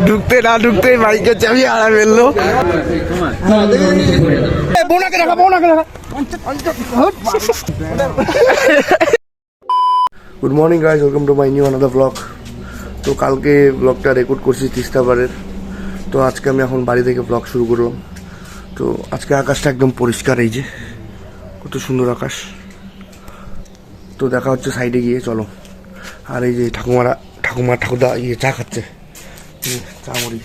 ঢুকতে না ঢুকতে মাইকের চাবি হারা ফেললো। Good morning guys, welcome to my new another blog. তো কালকে ব্লগটা রেকর্ড করছি তিস্তাপাড়ের। তো আজকে আমি এখন বাড়ি থেকে ব্লগ শুরু করলাম। তো আজকে আকাশটা একদম পরিষ্কার, এই যে কত সুন্দর আকাশ। তো দেখা হচ্ছে সাইডে গিয়ে, চলো। আর এই যে ঠাকুরদা ইয়ে চা খাচ্ছে, চা মুড়ি।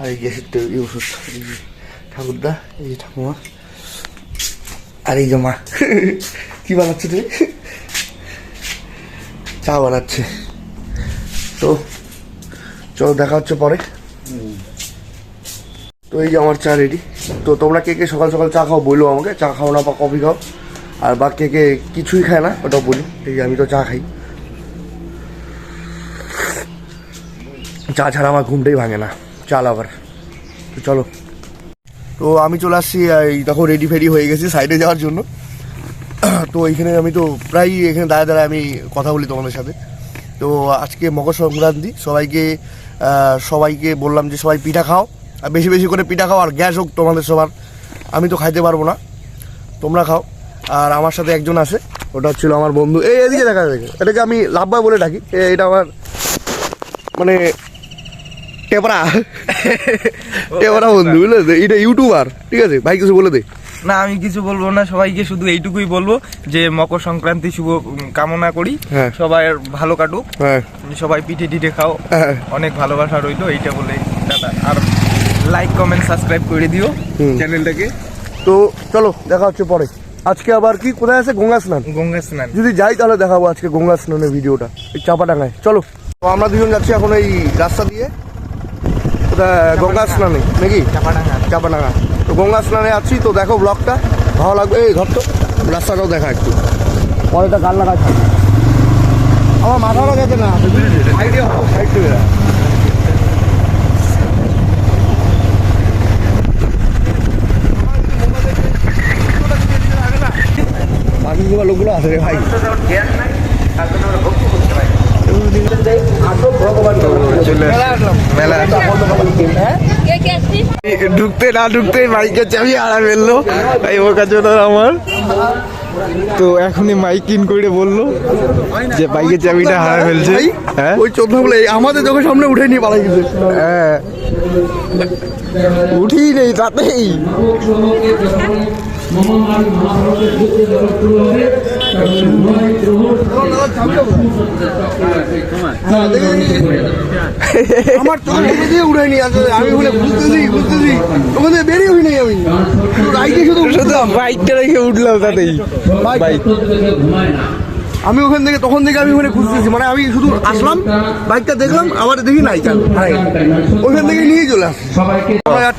আর এই গ্যাসের এই ওষুধ, এই যে ঠাকুরদা, এই যে ঠাকুমা, আর এই যে মা কি বানাচ্ছে তুই? চা বানাচ্ছে। তো চলো দেখা হচ্ছে পরে। তো এই যে আমার চা রেডি। তো তোমরা কে কে সকাল সকাল চা খাও বললো আমাকে, চা খাও না বা কফি খাও, আর বা কে কে কিছুই খায় না ওটাও বলি। এই যে আমি তো চা খাই, চা ছাড়া আমার ঘুমটাই ভাঙে না, চাল আবার। তো চলো। তো আমি চলে আসছি, এই দেখো রেডি ফেডি হয়ে গেছি সাইডে যাওয়ার জন্য। তো এইখানে আমি তো প্রায় এখানে দাঁড়ায় দাঁড়ায় আমি কথা বলি তোমাদের সাথে। তো আজকে মকর সংক্রান্তি, সবাইকে বললাম যে সবাই পিঠা খাও, আর বেশি বেশি করে পিঠা খাও, আর গ্যাস হোক তোমাদের সবার। আমি তো খাইতে পারবো না, তোমরা খাও। আর আমার সাথে একজন আছে, ওটা হচ্ছিল আমার বন্ধু। এদিকে দেখা দেখে, এটাকে আমি লাভবা বলে ডাকি। এটা আমার মানে টেপরা বন্ধু, বুঝলে? এটা ইউটিউবার, ঠিক আছে ভাই, কিছু বলে দে। না, আমি কিছু বলবো না, সবাইকে শুধু এইটুকুই বলবো যে মকর সংক্রান্তি শুভ কামনা করি। হ্যাঁ, সবাই ভালো কাটুক। হ্যাঁ, সবাই পিঠে টিঠে খাও। হ্যাঁ, অনেক ভালোবাসা রইলো, এইটা বলে দাদা। আর লাইক কমেন্ট সাবস্ক্রাইব করে দিও চ্যানেলটাকে। তো চলো দেখা হচ্ছে পরে। আজকে আবার কি কোথায় আছে? গঙ্গা স্নান। যদি যাই তাহলে দেখাবো আজকে গঙ্গা স্নানের ভিডিওটা, এই চাপাডাঙ্গায়। চলো। তো আমরা দুজন যাচ্ছি এখন এই রাস্তা দিয়ে, ওটা গঙ্গা স্নানে নাকি চাপাডাঙ্গা। তো গঙ্গা স্নানে আছি। তো দেখো ব্লগটা ভালো লাগবে। এই ধর তো রাস্তাটাও দেখা একটু, পরেটা গাল লাগা থাকে। আমার মাথাটা গেছে না, বাকিগুলো লোকগুলো আছে রে ভাই। ঢুকতে না ঢুকতে মাইকের চাবি হারা ফেললো ভাই, ওর কাছে আমার। তো এখনই মাইক ইন করে বললো যে বাইকের চাবিটা হারা ফেলছে। হ্যাঁ, ওই চোদ্দ বলে আমাদের চোখের সামনে উঠে নিয়ে পালাই গেছে। হ্যাঁ, উঠেই নেই তাতেই। আমার তো উঠে নিয়ে আসে, আমি বলে বুঝতেছি ওখানে বেরিয়ে হই নাই। আমি রাইকে শুধু বাইকটা রেখে উঠলাম তাতেই। আমি ওখান থেকে তখন থেকে আমি ওখানে খুঁজতেছি, মানে আমি শুধু আসলাম, বাইকটা দেখলাম, আবার দেখি নাই চাল, ওইখান থেকে নিয়ে চলে আসি।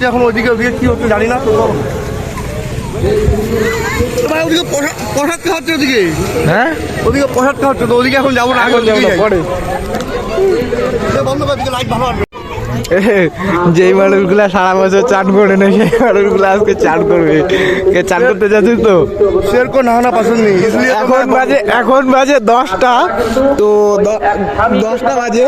এখন ওইদিকে কি হচ্ছে জানি না। তো ভাই ওদিকে প্রসাদ খাওয়া হচ্ছে, ওদিকে হ্যাঁ ওদিকে প্রসাদ খাওয়া হচ্ছে। তো ওদিকে এখন যাবো না, এখন পরে বন্ধ করে দিকে, লাইট ভালো আসবে। যেই মানুষগুলা সারা বছর চান করে না, সেই মানুষগুলা আজকে চান করবে। চান করতে যাচ্ছিস তো সেরকম না পছন্দ নেই। এখন বাজে 10টা। তো 10টা বাজে,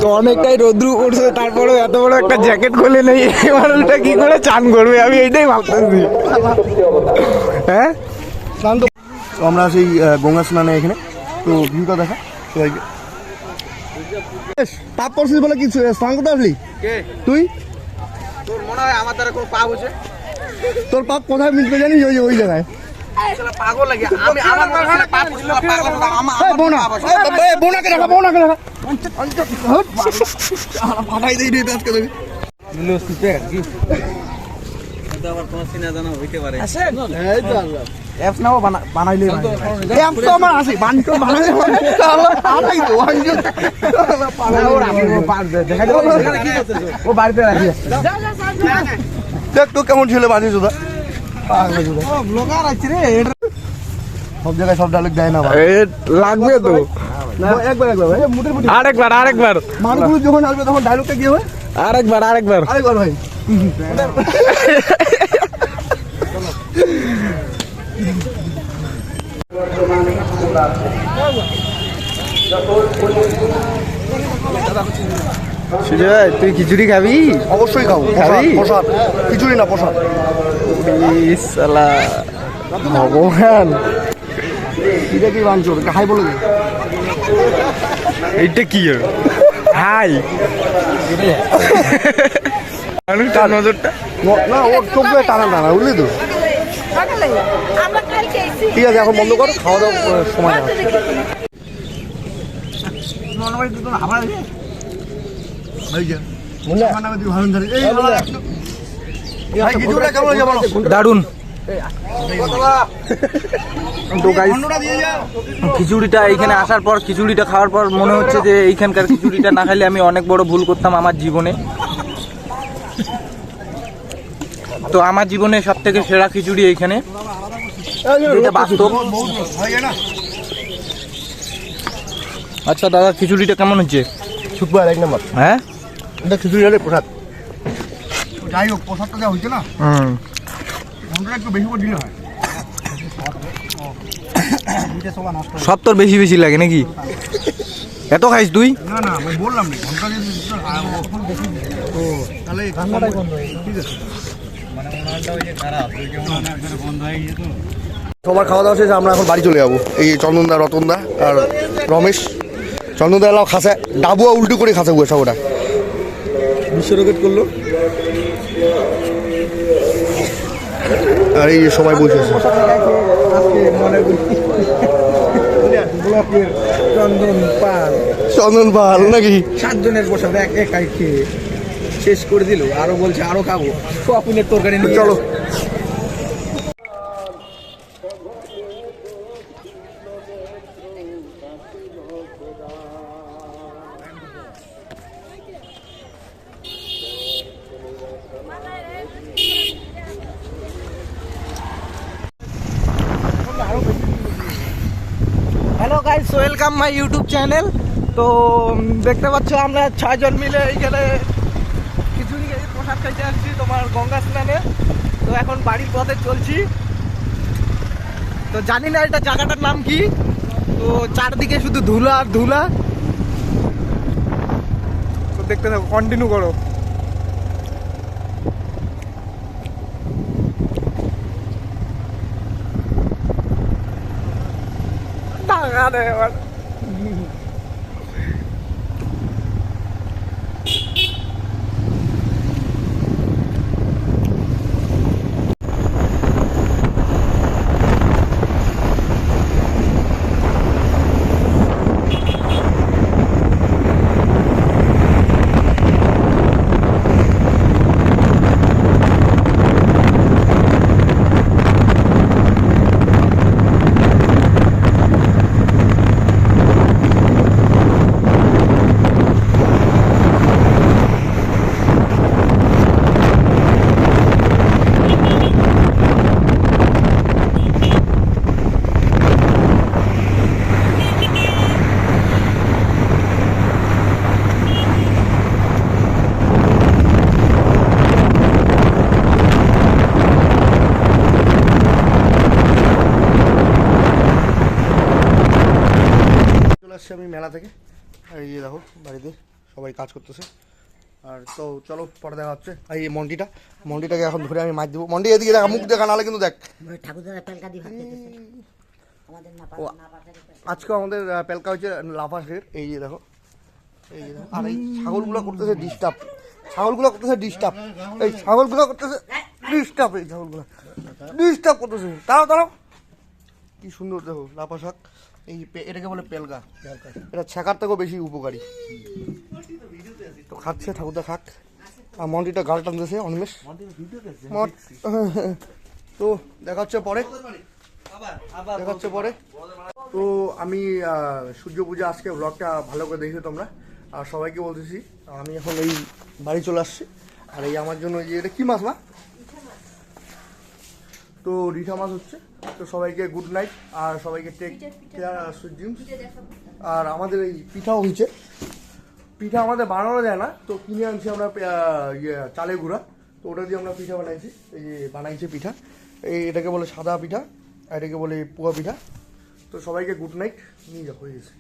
তো অনেকটাই রোদ্রু উঠছে, তারপরেও এত বড় একটা জ্যাকেট খুলে নেই, এই মানুষটা কি করে চান করবে, আমি এইটাই ভাবতেছি। হ্যাঁ, স্নান তো আমরা সেই গঙ্গা স্নানে এখানে। তো ভিউটা দেখা সবাইকে। পাপ করছিস বলে কি স্নান করতে আসলি তুই? তোর মনে হয় আমার দ্বারা কোনো পাপ হচ্ছে? তোর পাপ কোথায় মিটবে জানিস? ওই জায়গায় পাগল লাগে। আমি আমার পাপ ছিল, বোনাকে রাখা ফাটাই দিই রে আজকে তুমি। আবার কোনো চিনা জানা হইতে পারে। এই তো আল্লাহ অ্যাপস নাও বানাইলে অ্যাপ তো আমার আছে, বানটো বানাইলে আল্লাহ আলাই তো ওয়ানজো দেখা যাবে কি করতেছ। ও বাড়িতে রাখি আসছে। দেখ তো কেমন ছেলে বাজিস ওটা। ও ব্লগার আছে রে, সব জায়গায় সব ডায়লগ দেয় না ভাই। লাগবে তো একবার ভাই, আরেকবার মানুষ যখন আসবে তখন ডায়লগটা কি হবে? আরেকবার ভাই। সুজয় তুই খিচুড়ি খাবি? অবশ্যই খাবো। খাবি? প্রসাদ, খিচুড়ি না প্রসাদ। সালা ভগবান, এটা কি বাঞ্চোর? হাই বলে দে। এইটা কি হাই তার নজরটা না, ওর চোখে টানা টানা, বুঝলি তো? ঠিক আছে, এখন বন্ধ কর, খাওয়া দাওয়া সময় না। দারুন। তো গাইস খিচুড়িটা এইখানে আসার পর, খিচুড়িটা খাওয়ার পর মনে হচ্ছে যে এইখানকার খিচুড়িটা না খাইলে আমি অনেক বড় ভুল করতাম আমার জীবনে। তো আমার জীবনে সব থেকে সেরা খিচুড়ি এইখানে, এটা বাস্তব। আচ্ছা দাদা, খিচুড়িটা কেমন হচ্ছে? সুপার, এক নম্বর। হ্যাঁ, এটা খিচুড়ি হলে প্রসাদ। যাই হোক, প্রসাদটা যা হয়েছে না, ঘন্টাটা একটু বেশি করে দিলে হয়। সব তোর বেশি বেশি লাগে নাকি? এত খাইস তুই? না না, আমি বললাম না, ঘন্টা যদি তাহলে ঠিক আছে। সবার খাওয়া দাওয়া শেষে আমরা এখন বাড়ি চলে যাবো। এই চন্দনদা, রতনদা আর রমেশ। চন্দনদা এলাও খাসা, ডাবুয়া উল্টো করে খাসা বসা ওটা বিশ্ব রেকর্ড করলো। আর এই সবাই বসে আছে। চন্দন পাল নাকি 7 জনের প্রসাদ একাই খেয়ে শেষ করে দিল, আরো বলছে আরো খাবো। সোয়াবিনের তরকারি নিয়ে চলো। Hello guys, welcome my YouTube channel. তো দেখতে পাচ্ছ আমরা 6 জন মিলে এইখানে খিচুড়ি প্রসাদ খাইতে আসছি তোমার গঙ্গা স্নানে। তো এখন বাড়ির পথে চলছি। তো জানি না এটা জায়গাটার নাম কি, তো চারদিকে শুধু ধুলা আর ধুলা। তো দেখতে থাকো, কন্টিনিউ করো। আমি মেলা থেকে, আর এই দেখো বাড়িতে সবাই কাজ করতেছে। আর তো চলো পরে দেখা হচ্ছে। আর এই মন্ডিটাকে এখন ধরে আমি মাছ দেবো। মন্ডি এদিকে দেখা, মুখ দেখা, নাহলে কিন্তু দেখ। আজকে আমাদের পেলকা হচ্ছে লাফাসের। এই যে দেখো, এই যে দেখো। আর এই ছাগলগুলো করতেছে ডিস্টার্ব, এই ছাগলগুলো করতেছে ডিস্টার্ব। এই ছাগলগুলো করতেছে। তারাও কি সুন্দর দেখো লাফা শাক। এই এটাকে বলে পেলকা। এটা ছেঁকার থেকেও বেশি উপকারী। তো খাচ্ছে ঠাকুরদা খাক। আর মন্টিটা গাল টানতেছে অনিমেষ। তো দেখা হচ্ছে পরে। তো আমি সূর্য পূজা আজকে ব্লগটা ভালো করে দেখে তোমরা। আর সবাইকে বলতেছি আমি এখন এই বাড়ি চলে আসছি। আর এই আমার জন্য যে এটা কি মাছ মা? তো রিঠা মাছ হচ্ছে। তো সবাইকে গুড নাইট, আর সবাইকে টেক কেয়ার আর সুইট ড্রিমস। আর আমাদের এই পিঠাও হয়েছে। পিঠা আমাদের বানানো যায় না, তো কিনে আনছি আমরা চালে গুঁড়া। তো ওটা দিয়ে আমরা পিঠা বানাইছি। এই যে বানাইছে পিঠা, এটাকে বলে সাদা পিঠা, আর এটাকে বলে পুয়া পিঠা। তো সবাইকে গুড নাইট, নিয়ে যাও হয়ে গেছে।